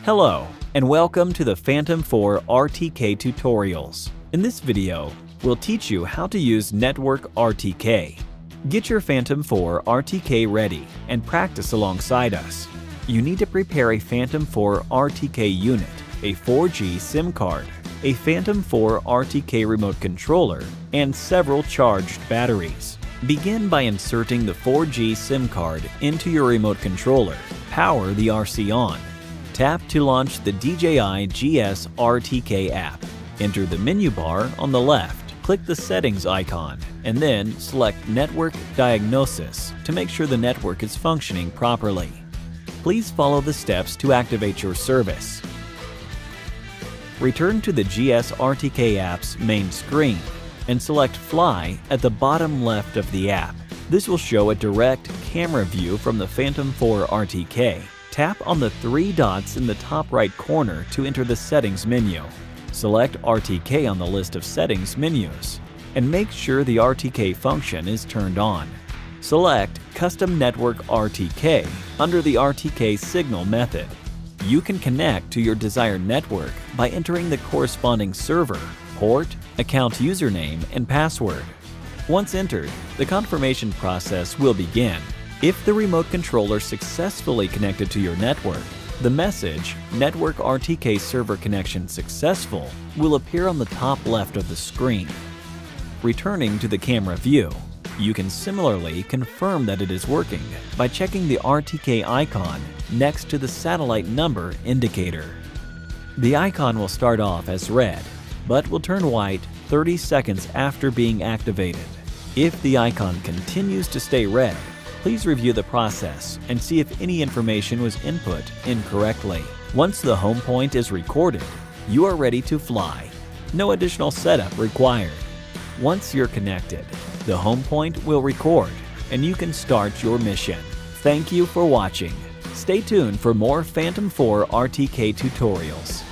Hello, and welcome to the Phantom 4 RTK tutorials. In this video, we'll teach you how to use Network RTK. Get your Phantom 4 RTK ready and practice alongside us. You need to prepare a Phantom 4 RTK unit, a 4G SIM card, a Phantom 4 RTK remote controller, and several charged batteries. Begin by inserting the 4G SIM card into your remote controller. Power the RC on. Tap to launch the DJI GS RTK app. Enter the menu bar on the left. Click the settings icon and then select Network Diagnosis to make sure the network is functioning properly. Please follow the steps to activate your service. Return to the GS RTK app's main screen and select Fly at the bottom left of the app. This will show a direct camera view from the Phantom 4 RTK. Tap on the three dots in the top right corner to enter the settings menu. Select RTK on the list of settings menus and make sure the RTK function is turned on. Select Custom Network RTK under the RTK signal method. You can connect to your desired network by entering the corresponding server, port, account username, and password. Once entered, the confirmation process will begin. If the remote controller successfully connected to your network, the message Network RTK Server Connection Successful will appear on the top left of the screen. Returning to the camera view, you can similarly confirm that it is working by checking the RTK icon next to the satellite number indicator. The icon will start off as red, but will turn white 30 seconds after being activated. If the icon continues to stay red, please review the process and see if any information was input incorrectly. Once the home point is recorded, you are ready to fly. No additional setup required. Once you're connected, the home point will record and you can start your mission. Thank you for watching. Stay tuned for more Phantom 4 RTK tutorials.